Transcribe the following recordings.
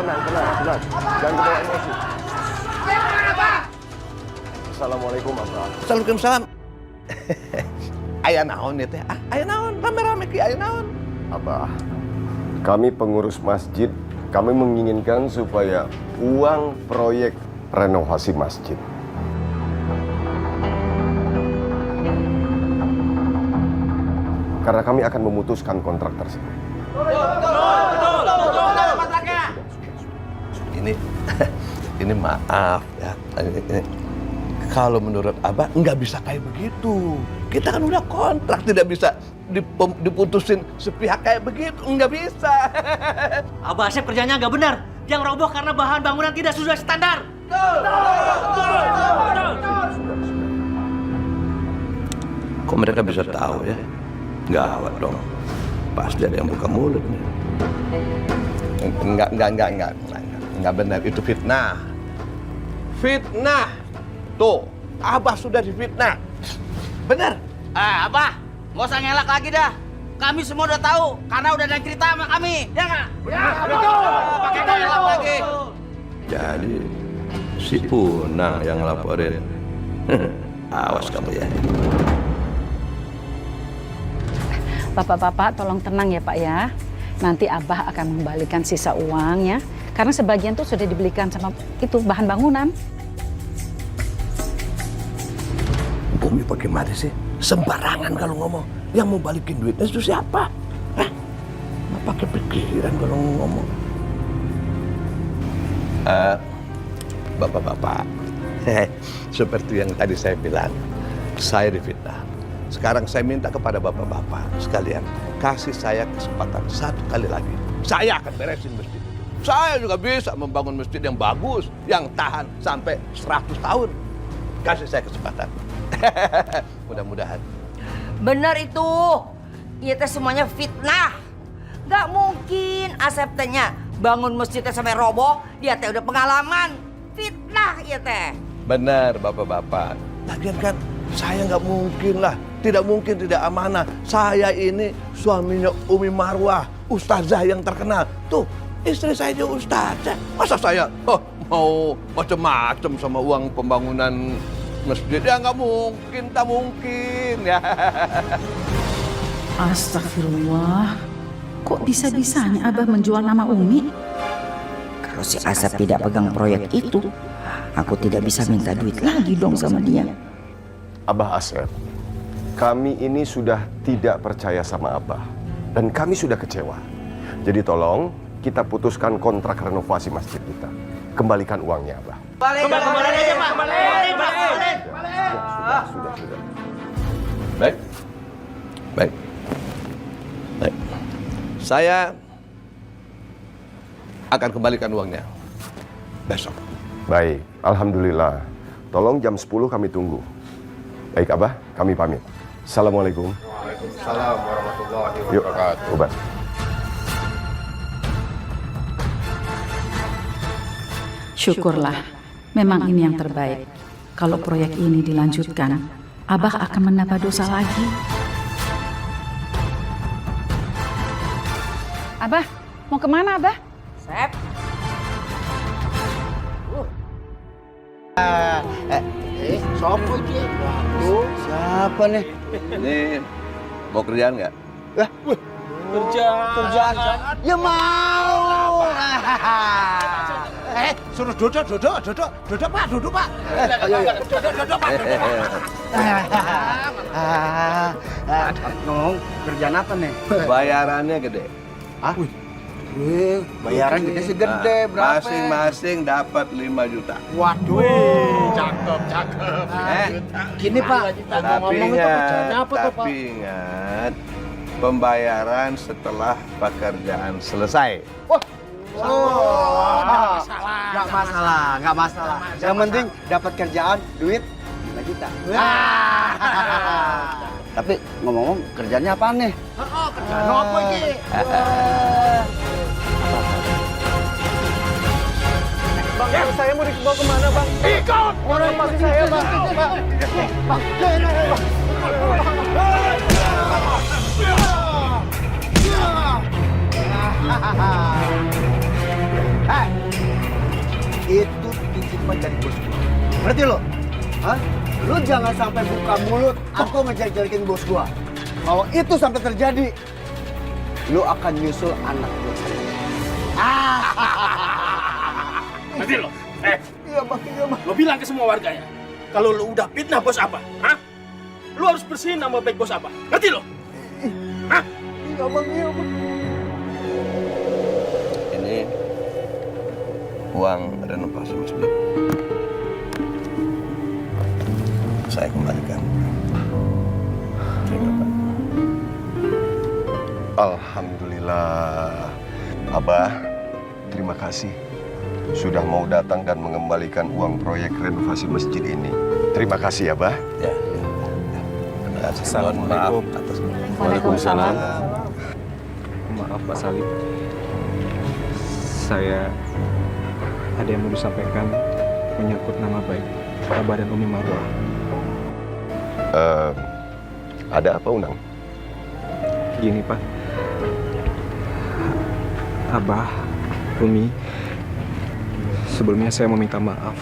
tenang. Jangan kebawa emosi. Assalamualaikum, Abah. Waalaikumsalam. Aya naon ya teh? Aya naon? Rame-rame ki aya naon? Abah, kami pengurus masjid, kami menginginkan supaya uang proyek renovasi masjid karena kami akan memutuskan kontrak tersebut. Ini maaf ya. Kalau menurut Abah nggak bisa kayak begitu. Kita kan udah kontrak, tidak bisa diputusin sepihak kayak begitu, nggak bisa. Abah Asep kerjanya nggak benar. Yang roboh karena bahan bangunan tidak sesuai standar. Kok mereka bisa tahu ya? Gawat dong. Pasti ada yang buka mulut nih. Enggak benar, itu fitnah. Fitnah. Tuh, Abah sudah difitnah. Benar. Abah, nggak usah ngelak lagi dah. Kami semua udah tahu, karena udah ada cerita sama kami. Ya nggak? Ya, betul. Pakai ngelak lagi. Jadi, si Punah yang ngelaporin. Awas kamu ya. Bapak-bapak tolong tenang ya Pak ya. Nanti Abah akan mengembalikan sisa uang ya. Karena sebagian tuh sudah dibelikan sama itu bahan bangunan. Umi bagaimana sih? Sembarangan kalau ngomong. Yang mau balikin duitnya itu siapa? Hah? Nggak pakai pikiran kalau ngomong. Bapak-bapak, seperti yang tadi saya bilang, saya difitnah. Sekarang saya minta kepada bapak-bapak sekalian, kasih saya kesempatan satu kali lagi. Saya akan beresin masjid itu. Saya juga bisa membangun masjid yang bagus, yang tahan sampai 100 tahun. Kasih saya kesempatan. Mudah-mudahan. Bener itu. Iya teh semuanya fitnah. Gak mungkin Asep tehnya bangun masjidnya sampai roboh, dia teh udah pengalaman. Fitnah iya teh. Benar bapak-bapak. Lagian kan saya nggak mungkin lah. Tidak mungkin tidak amanah. Saya ini suaminya Umi Marwah, ustazah yang terkenal. Tuh, istri saya juga ustazah. Masa saya mau macem-macem sama uang pembangunan masjid? Ya nggak mungkin, tak mungkin ya. Astagfirullah. Kok bisa-bisanya Abah menjual nama Umi? Kalau si Asep tidak pegang proyek itu, aku tidak bisa minta duit lagi dong sama dia. Abah Asep, kami ini sudah tidak percaya sama Abah. Dan kami sudah kecewa. Jadi tolong kita putuskan kontrak renovasi masjid kita. Kembalikan uangnya Abah. Kembali aja Pak. Balik. Sudah. Baik. Saya akan kembalikan uangnya besok. Baik, alhamdulillah. Tolong jam 10 kami tunggu. Baik Abah, kami pamit. Assalamualaikum. Waalaikumsalam warahmatullahi Yuk, wabarakatuh. Ubat. Syukurlah. Memang ini yang terbaik. Kalau proyek ini dilanjutkan, Abah akan menambah dosa lagi. Abah, mau kemana Abah? Sep. Sopo iki? Waduh, siapa nih? Ini mau kerjaan nggak? Kerjaan. Ya mau. Suruh duduk Pak, duduk Pak. Duduk Pak. Nong, kerjaan apa nih? Bayarannya gede. Ah, bayaran gede sih gede, berapa? Masing-masing dapat 5 juta. Waduh, cakep. Gini Pak, ngomong-ngomong itu kerjanya apa tuh Pak? Tapi ingat, pembayaran setelah pekerjaan selesai. Nggak masalah. Yang penting dapat kerjaan, duit 5 juta. Tapi ngomong-ngomong kerjanya apa nih? Kerjaan apa ini? Bang, saya mau dibawa kemana Bang? Ikut! Orang pasti saya Bang. Itu titipan dari bos gua. Ngerti lo? Hah? Lu jangan sampai buka mulut atau ngejelek-jelekin bos gua. Kalau itu sampai terjadi, lu akan nyusul anak gua. Nanti lo, Iya bang, iya bang. lo bilang ke semua warga ya, kalau lo udah fitnah bos Abah, hah? Lo harus bersihin nama baik bos Abah. Ngerti lo? Hah? Iya bang, iya bang. Ini uang renovasi masjid. Saya kembalikan. Terima kasih. Alhamdulillah. Abah, terima kasih sudah mau datang dan mengembalikan uang proyek renovasi masjid ini. Terima kasih ya, Abah. Ya. Terima kasih. Mohon maaf atas Waalaikumsalam. Maaf Pak Salim, saya ada yang mau disampaikan menyangkut nama baik Abah dan Umi Marwah. Ada apa, Unang? Gini Pak, Abah, Umi, sebelumnya saya meminta maaf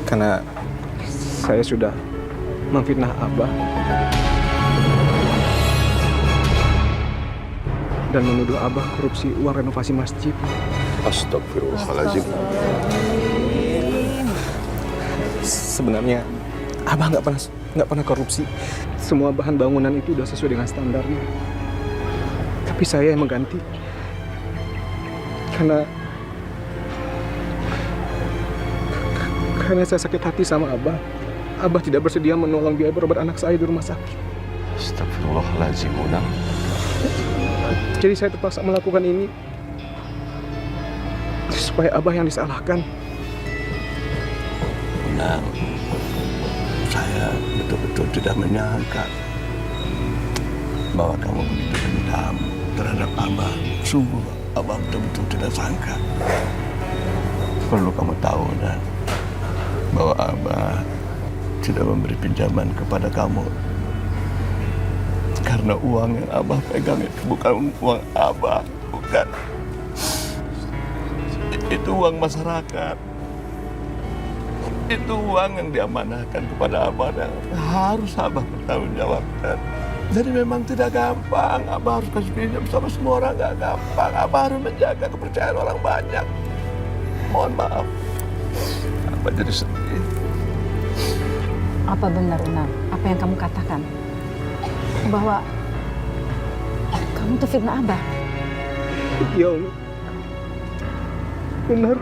karena saya sudah memfitnah Abah dan menuduh Abah korupsi uang renovasi masjid. Astagfirullahaladzim. Sebenarnya Abah nggak pernah korupsi. Semua bahan bangunan itu udah sesuai dengan standarnya. Tapi saya yang mengganti karena saya sakit hati sama Abah. Abah tidak bersedia menolong biaya berobat anak saya di rumah sakit. Astagfirullahaladzim, Unang. Jadi saya terpaksa melakukan ini supaya Abah yang disalahkan. Nah, saya betul-betul tidak menyangka bahwa kamu begitu dendam terhadap Abah. Sungguh, Abah betul-betul tidak sangka. Perlu kamu tahu, dan bahwa Abah tidak memberi pinjaman kepada kamu karena uang yang Abah pegang itu bukan uang Abah, bukan. Itu uang masyarakat. Itu uang yang diamanahkan kepada Abah dan harus Abah bertanggung jawabkan. Jadi memang tidak gampang. Abah harus kasih pinjam sama semua orang, nggak gampang. Abah harus menjaga kepercayaan orang banyak. Mohon maaf. Abah jadi sedih. Apa benar, Unang? Apa yang kamu katakan? Bahwa kamu tuh fitnah Abah? Ya Umi, benar.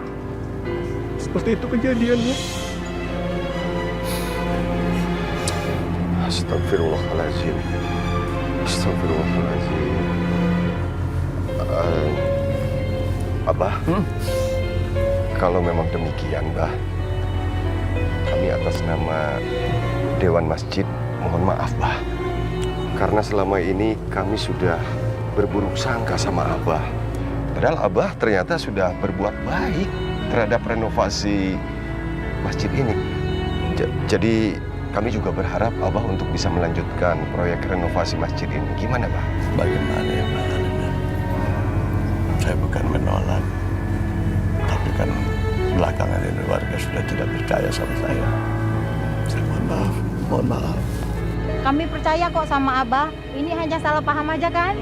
Seperti itu kejadiannya. Astagfirullahaladzim. Astagfirullahaladzim. Abah, kalau memang demikian, Bah, kami atas nama Dewan Masjid mohon maaf, Bah. Karena selama ini kami sudah berburuk sangka sama Abah. Padahal Abah ternyata sudah berbuat baik terhadap renovasi masjid ini. Jadi kami juga berharap Abah untuk bisa melanjutkan proyek renovasi masjid ini. Gimana, Bah? Bagaimana ya, Pak Alina? Saya bukan menolak, tapi kan belakangan ini warga sudah tidak percaya sama saya. Saya mohon maaf. Kami percaya kok sama Abah. Ini hanya salah paham aja kan?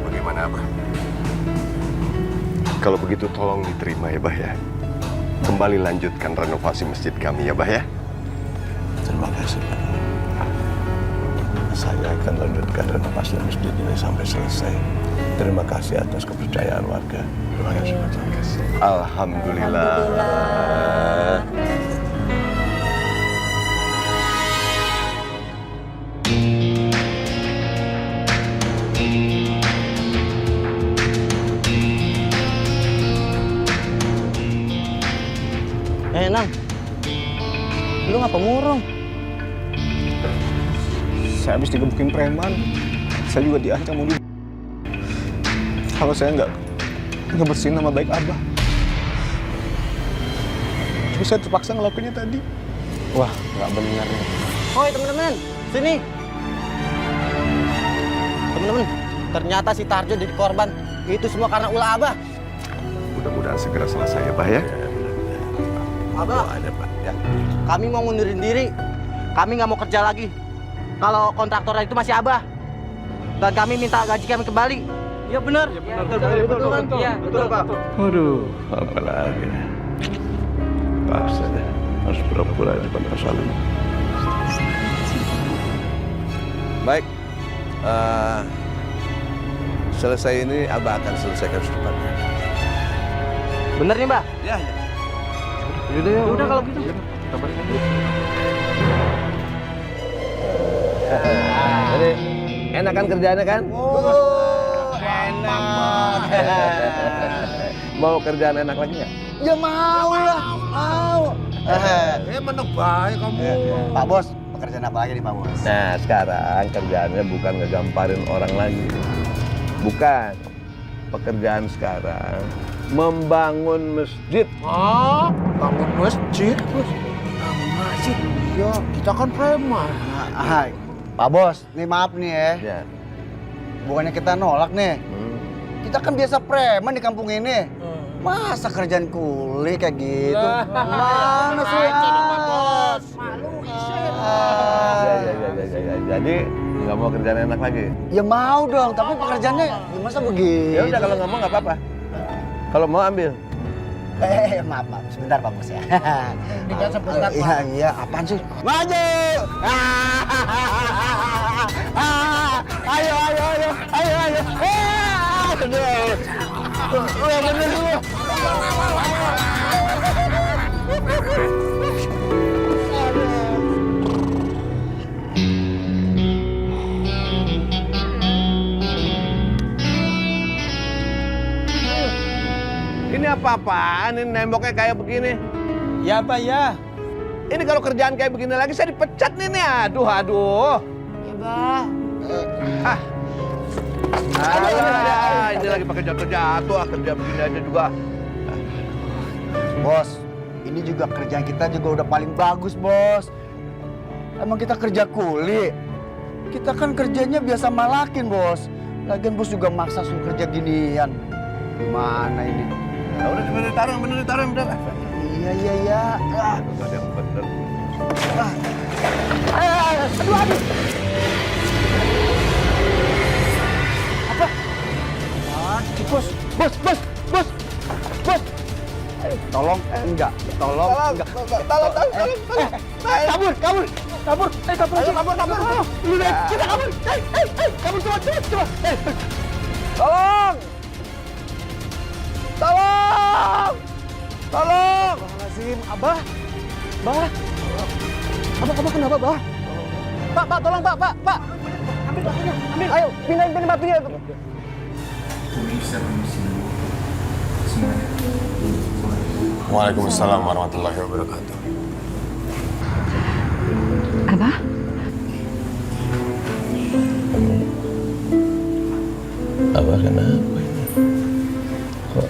Bagaimana, Abah? Kalau begitu tolong diterima ya, Bah ya. Kembali lanjutkan renovasi masjid kami ya, Bah ya. Terima kasih, Pak. Saya akan lanjutkan renovasi masjid ini sampai selesai. Terima kasih atas kepercayaan warga. Terima kasih, Pak. Terima kasih. Alhamdulillah. Nang, lu ngapa murung? Saya habis digebukin preman. Saya juga diancam mau kalau saya nggak bersihin nama baik Abah. Tapi saya terpaksa ngelakuinnya tadi. Wah, nggak benar nih. Hoi teman-teman, sini. Teman-teman, Ternyata si Tarjo jadi korban. Itu semua karena ulah Abah. Mudah-mudahan segera selesai ya, Bah ya. Abah, Ada Pak. Ya. kami mau ngundurin diri. Kami nggak mau kerja lagi. Kalau kontraktor itu masih Abah. Dan kami minta gaji kami kembali. Iya benar. Betul, Pak. Waduh, apa lagi? Paksa deh. Harus pura-pura di depan kesalahan. Baik. Selesai ini Abah akan selesaikan secepatnya. Bener nih, Mbak? Ya. Udah kalau gitu. Jadi enak kan kerjaannya kan? Enak. Mau kerjaan enak lagi nggak? Ya mau lah, mau. Menebak kamu. Pak Bos, pekerjaan apa lagi nih Pak Bos? Nah sekarang kerjaannya bukan ngegamparin orang lagi. Bukan. Pekerjaan sekarang membangun masjid. Oh, bangun masjid, Bos. Bangun masjid? Iya, kita kan preman. Hai, Pak Bos, nih maaf nih ya. Ya. Bukannya kita nolak nih. Kita kan biasa preman di kampung ini. Masa kerjaan kuli kayak gitu? Mana sih? Malu, Ya. Jadi nggak mau kerjaan enak lagi. Ya mau dong, tapi pekerjaannya masa begitu? Ya udah kalau nggak mau nggak apa-apa. Kalau mau ambil. Maaf, sebentar Pak Bos ya. Sebentar, Pak. Iya, apaan sih? Maju! Ayo. Aduh. Bener dulu. Ini apa-apaan? Ini nemboknya kayak begini. Ya, Pak, ya. Ini kalau kerjaan kayak begini lagi saya dipecat nih. Aduh. Ya, Bah. Alah, ini lagi pakai jatuh-jatuh, kerja begini aja juga. Bos, ini juga kerjaan kita juga udah paling bagus, Bos. Emang kita kerja kuli. Kita kan kerjanya biasa malakin, Bos. Lagian Bos juga maksa suruh kerja ginian. Gimana ini? Ya udah bener ditaruh, bener. Iya. Ada yang bener. Aduh. Apa? Bos. Tolong, enggak. Tolong. Kabur. Lu deh, kita kabur. Kabur coba. Tolong. Lazim, Abah. Abah kenapa, Bah? Pak, tolong, Pak. Ambil. Ayo, pindahin batunya. Waalaikumsalam warahmatullahi wabarakatuh. Abah? Abah kenapa ini? Kok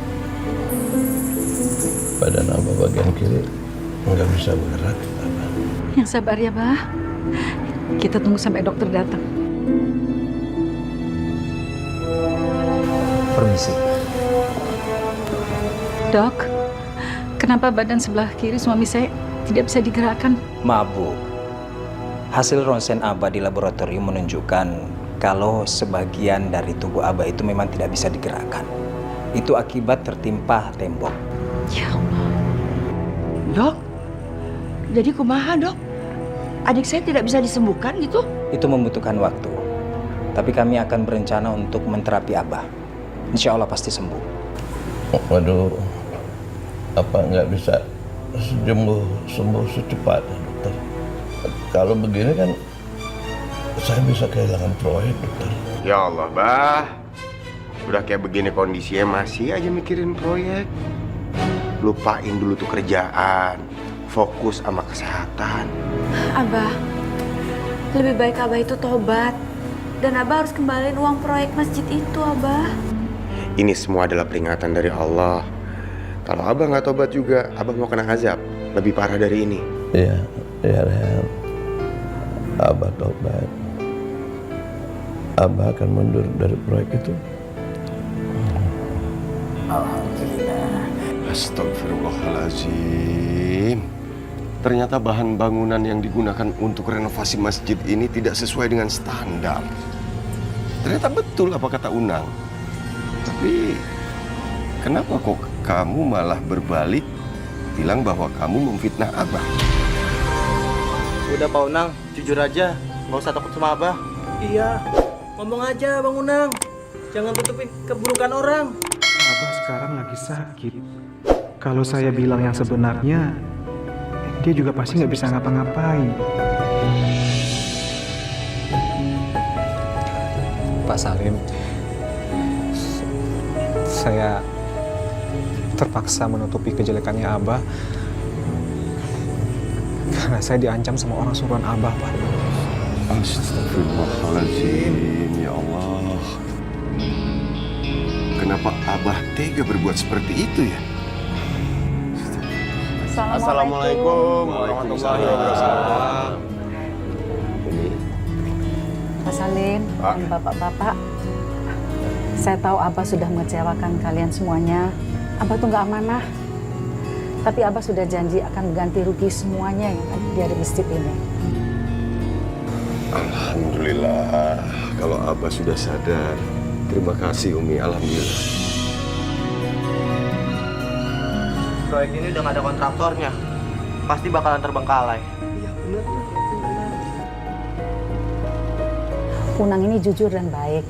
badan Abah bagian kiri nggak bisa bergerak? Abah. Yang sabar ya, Bah. Kita tunggu sampai dokter datang. Permisi. Dok, kenapa badan sebelah kiri suami saya tidak bisa digerakkan? Maaf Bu, hasil ronsen Abah di laboratorium menunjukkan kalau sebagian dari tubuh Abah itu memang tidak bisa digerakkan. Itu akibat tertimpa tembok. Ya Allah. Dok, jadi kumaha, Dok? Adik saya tidak bisa disembuhkan gitu? Itu membutuhkan waktu. Tapi kami akan berencana untuk menterapi Abah. Insya Allah pasti sembuh. Waduh, apa nggak bisa sembuh secepatnya, dokter? Kalau begini kan saya bisa kehilangan proyek, dokter. Ya Allah, Bah. Udah kayak begini kondisinya masih aja mikirin proyek. Lupain dulu tuh kerjaan. Fokus sama kesehatan. Abah, lebih baik Abah itu tobat. Dan Abah harus kembaliin uang proyek masjid itu, Abah. Ini semua adalah peringatan dari Allah. Kalau Abah nggak tobat juga, Abah mau kena azab. Lebih parah dari ini. Iya, Ren. Abah tobat. Abah akan mundur dari proyek itu. Astagfirullahaladzim. Ternyata bahan bangunan yang digunakan untuk renovasi masjid ini tidak sesuai dengan standar. Ternyata betul apa kata Unang. Tapi kenapa kok kamu malah berbalik bilang bahwa kamu memfitnah Abah? Udah Pak Unang, jujur aja, nggak usah takut sama Abah. Iya, ngomong aja Bang Unang. Jangan tutupin keburukan orang. Abah sekarang lagi sakit. Kalau saya bilang yang sebenarnya, dia juga pasti nggak bisa ngapa-ngapain. Pak Salim, saya terpaksa menutupi kejelekannya Abah karena saya diancam sama orang suruhan Abah, Pak. Astagfirullahaladzim, ya Allah. Kenapa Abah tega berbuat seperti itu ya? Assalamualaikum warahmatullahi wabarakatuh. Pak Salim dan bapak-bapak, saya tahu Abah sudah mengecewakan kalian semuanya. Abah tuh nggak amanah. Tapi Abah sudah janji akan mengganti rugi semuanya yang ada di masjid ini. Alhamdulillah, kalau Abah sudah sadar. Terima kasih Umi, alhamdulillah. Proyek ini udah nggak ada kontraktornya, pasti bakalan terbengkalai. Unang ini jujur dan baik.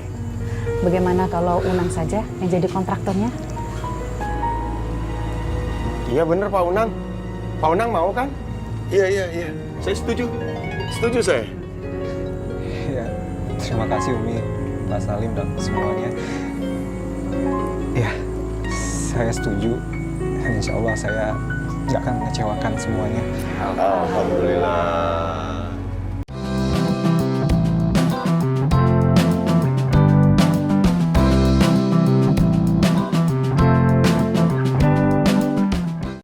Bagaimana kalau Unang saja yang jadi kontraktornya? Iya bener Pak Unang. Pak Unang mau kan? Iya. Saya setuju. Setuju saya. Ya, terima kasih Umi, Pak Salim dan semuanya. Ya, saya setuju. Dan insya Allah saya nggak akan mengecewakan semuanya. Alhamdulillah.